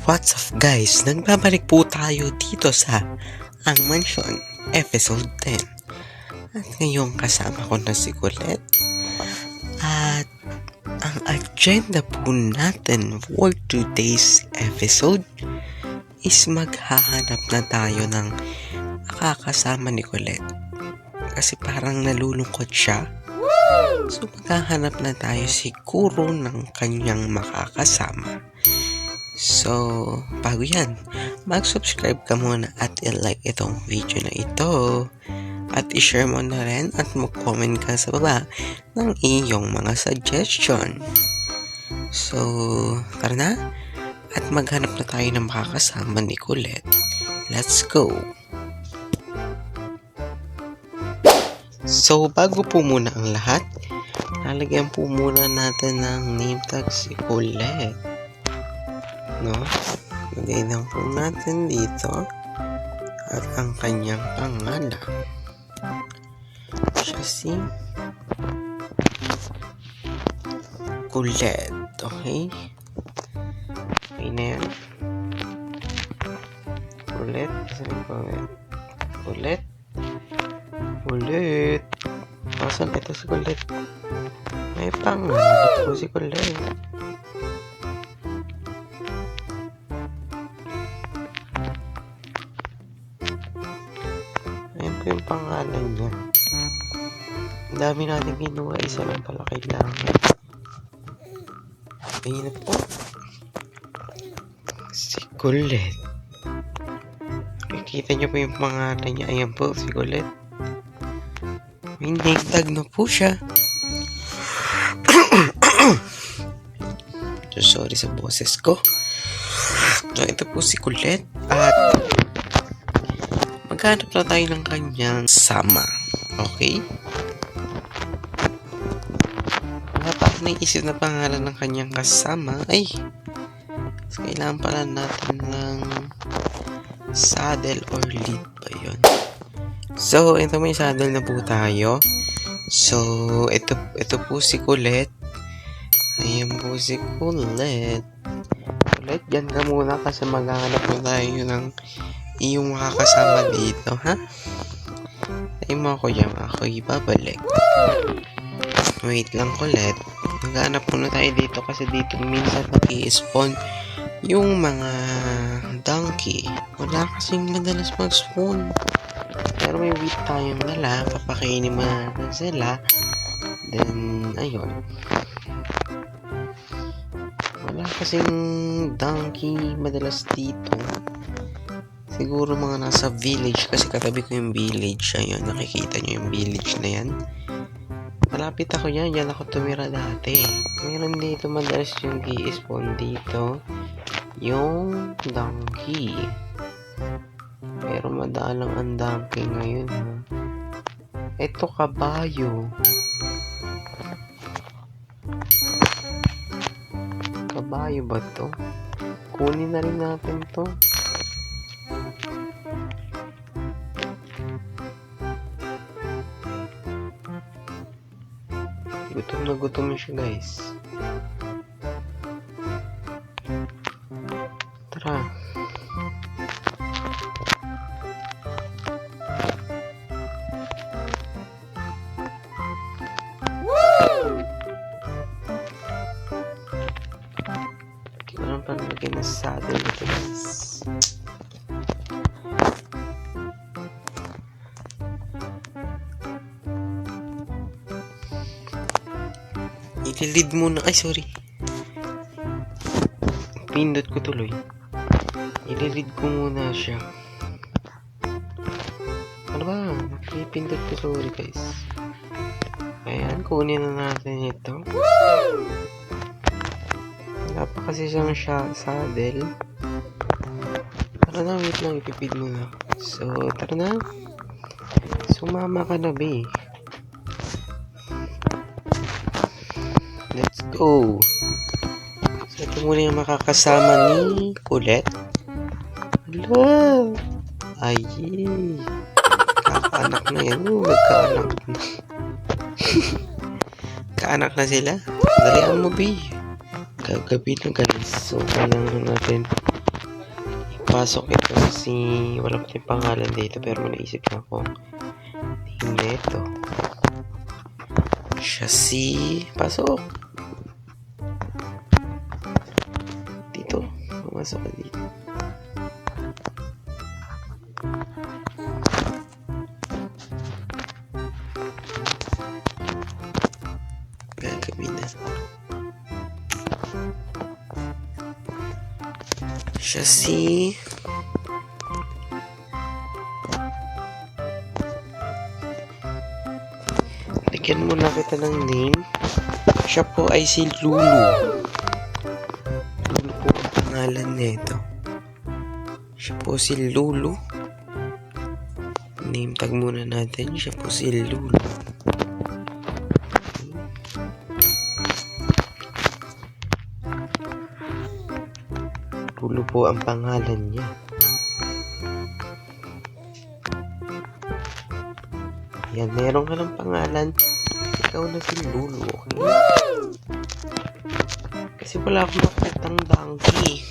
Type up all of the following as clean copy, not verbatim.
What's up guys? Nagbabalik po tayo dito sa Ang Mansion Episode 10. At ngayon kasama ko na si Colette. At ang agenda po natin for today's episode is maghahanap na tayo ng makakasama ni Colette. Kasi parang nalulungkot siya. So maghahanap na tayo siguro ng kanyang makakasama. So, bago yan, mag-subscribe ka muna at i-like itong video na ito. At i-share mo na rin at mag-comment ka sa baba ng iyong mga suggestion. So, tara na. At maghanap na tayo ng makakasama ni Colette. Let's go! So, bago po muna ang lahat, lalagyan po muna natin ng name tag si Colette. No? Lagay lang po natin dito at ang kanyang pangalan. Siya si Colette. Okay? Okay na yan. Colette. Saan yung pangalan? Colette. Colette. Saan ito si Colette? May pangalan po si Colette. Ayan po yung pangalan niya. Ang dami natin ginawa. Isa lang pala kailangan. Ayan na po. Si Colette. Nakikita niyo po yung pangalan niya. Ayan po si Colette. May name tag na po siya. So, sorry sa boses ko. So, ito po si Colette. At maghanap na tayo ng kanyang sama. Okay? Wala pa ako naisip na pangalan ng kanyang kasama. Ay! So, kailangan pala natin ng saddle or lead ba yun? So, ito may saddle na po tayo. So, ito po si Colette. Ayan po si Colette. Colette, dyan ka muna kasi maghanap na tayo ng iyong makakasama dito, ha? Tayo mo ako dyan, ako ibabalik. Wait lang, Colette. Maghanap muna tayo dito kasi dito minsan nag-i-spawn yung mga donkey. Wala kasing madalas mag-spawn. Pero may wheat tayong dala, papakainin mo natin sila. Then, ayun. Wala kasing donkey madalas dito. Siguro mga nasa village kasi katabi ko yung village. Ayun, nakikita nyo yung village na yan. Malapit ako yan. Yan ako tumira dati. Meron dito madalas yung i-spawn dito. Yung donkey. Pero madalang ang donkey ngayon. Ha? Ito kabayo. Kabayo ba to? Kunin na rin natin to. Gutom na gutom siya, guys. Tara. Kailangan pa nalagay na saddle ito, guys. I-lead muna. Ay, sorry. Pindot ko tuloy. I-lead ko muna siya. Ano ba? Pindot ko, sorry guys. Ayan, kunin na natin ito. Wala pa kasi siyang saddle. Tara na, wait lang. Ipipid muna. So, tara na. Sumama ka na, be. Let's go. So, ito muna yung makakasama ni Colette. Hello. Ay. Kakaanak na yan. Nagkaanak na. Kaanak na sila. Dalihan mo, B. Gagabi na guys. So, kailangan natin Papasok ito si... Wala pa tayong pangalan dito pero may naisip na ako. Name nito. Siya si... Pasok! Dito. Pumasok ka dito. Gagawin na. Siya si... Lagyan muna kita ng name. Siya po ay si Lulu. Lulu po ang pangalan nito. Siya po si Lulu. Name tag muna natin. Siya po si Lulu. Lulu po ang pangalan niya. Yan, meron ka ng pangalan. Ikaw na si Lulu, okay? Kasi wala akong nakitang donkey.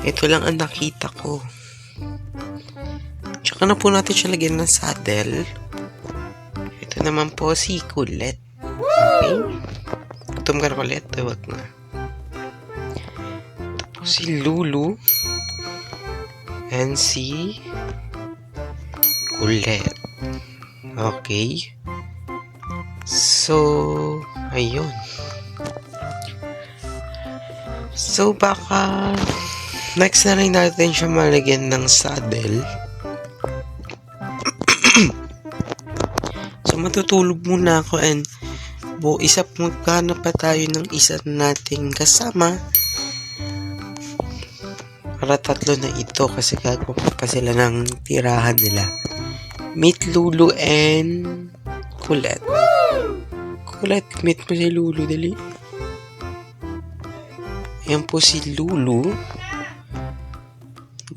Ito lang ang nakita ko. Tsaka na po natin siya lagyan ng saddle. Ito naman po si Colette. Okay? Gutom ka na Colette? Tawag na. Ito po si Lulu. And si Colette. Okay. So, ayun. So, baka next na rin natin siya malagyan ng saddle. So, matutulog muna ako and maghanap pa tayo ng isa nating kasama. Para 3 na ito kasi gagawa pa sila ng tirahan nila. Meet Lulu and Colette. Colette, meet mo si Lulu, dali. Ayan po si Lulu.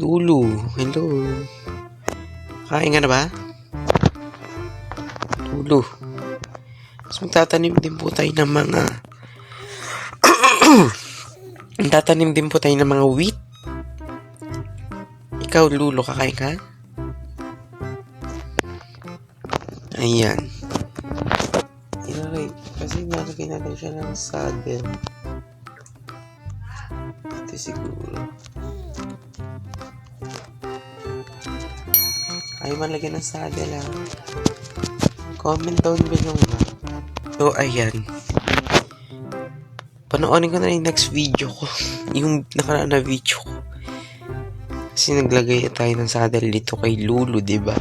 Lulu, hello. Kain ka na ba? Lulu. So, magtatanim din po tayo ng mga magtatanim din po tayo ng mga wheat. Ikaw, Lulu, kakain ka? Ayan. Kasi nalagay natin siya ng saddle. Ito siguro. Ayaw man lagyan ng saddle ha. Comment down below na. So, ayan. Panoorin ko na yung next video ko. Yung nakaraan na video ko. Kasi naglagay tayo ng saddle dito kay Lulu, diba?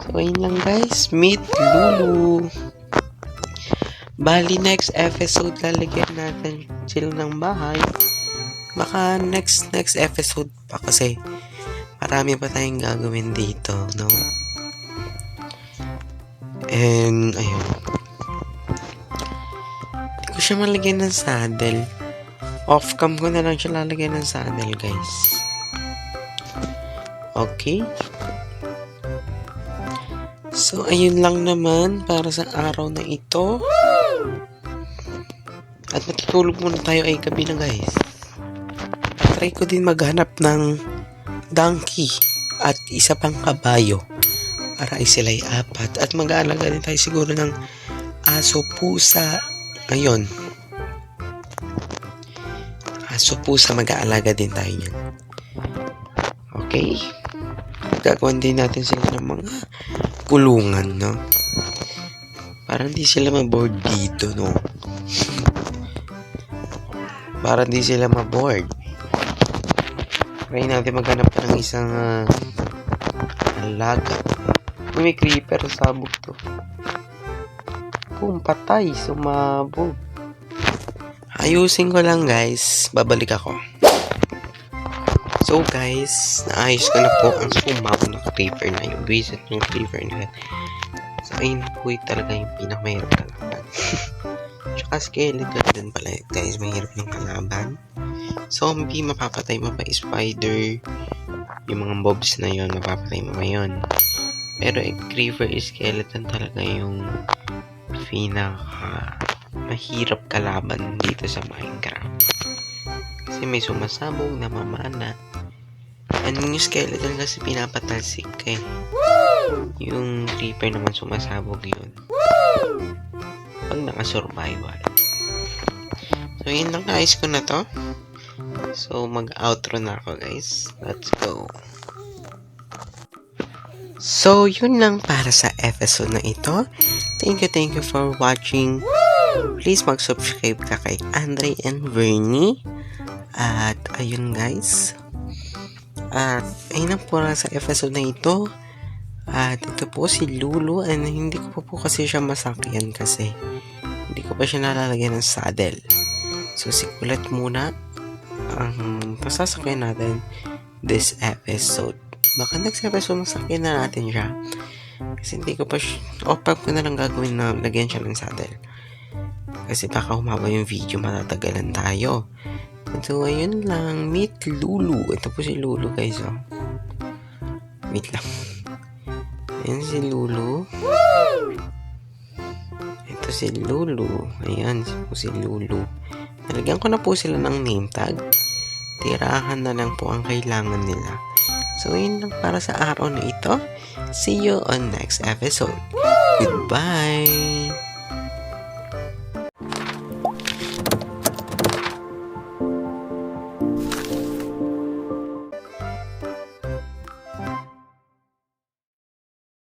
So, ayun lang guys. Meet Lulu. Bali, next episode, lalagyan natin sila ng bahay. Baka next episode pa kasi marami pa tayong gagawin dito, no? And, ayun. Hindi ko siya malagyan ng saddle. Off-cam ko na lang siya lalagyan ng saddle, guys. Okay? So, ayun lang naman para sa araw na ito. At matutulog muna tayo ay gabi na guys. Try ko din maghanap ng donkey at isa pang kabayo para ay sila ay 4. At mag-aalaga din tayo siguro ng aso, pusa. Ayun. Aso, pusa, mag-aalaga din tayo yan. Okay? Gagawin din natin sila ng mga kulungan, no? Para hindi sila ma-board dito, no? Para hindi sila ma-board. Try natin maghanap ng isang alaga. May creeper, sabog to. Boom, patay, sumabog. Ayusin ko lang guys, babalik ako. So guys, naayos ko na po ang sumabog na creeper na yung visit ng creeper na yan. So ayun po talaga yung pinakamahirap na laban. Tsaka skeleton din pala guys, mahirap ng kalaban. Zombie, mapapatay mo pa. Spider, yung mga mobs na yon mapapatay mo pa yun. Pero creeper, skeleton talaga yung pinaka mahirap kalaban dito sa Minecraft. Kasi may sumasabog, namamana, Yung skeleton kasi pinapatalsik eh. Yung creeper naman sumasabog yun. Pag naka-survival. So, yun lang, naayos ko na to. So, mag-outro na ako, guys. Let's go. So, yun lang para sa episode na ito. Thank you for watching. Please mag-subscribe ka kay Andre and Vernie. At, ayun guys. At, ayun lang po sa episode na ito. At, ito po si Lulu. And, hindi ko po kasi siya masakyan kasi hindi ko pa siya nalalagyan ng saddle. So, si Kulet muna ang pasasakyan natin this episode. Baka next episode masakyan na natin siya. Kasi hindi ko pa pag ko na lang gagawin na lagyan siya ng saddle. Kasi baka humaba yung video, matatagalan tayo. So, ayun lang. Meet Lulu. Ito po si Lulu, guys. Oh. Wait lang. Ayan si Lulu. Ito si Lulu. Ayan po si Lulu. Nalagyan ko na po sila ng name tag. Tirahan na lang po ang kailangan nila. So, yun lang para sa araw na ito. See you on next episode. Goodbye!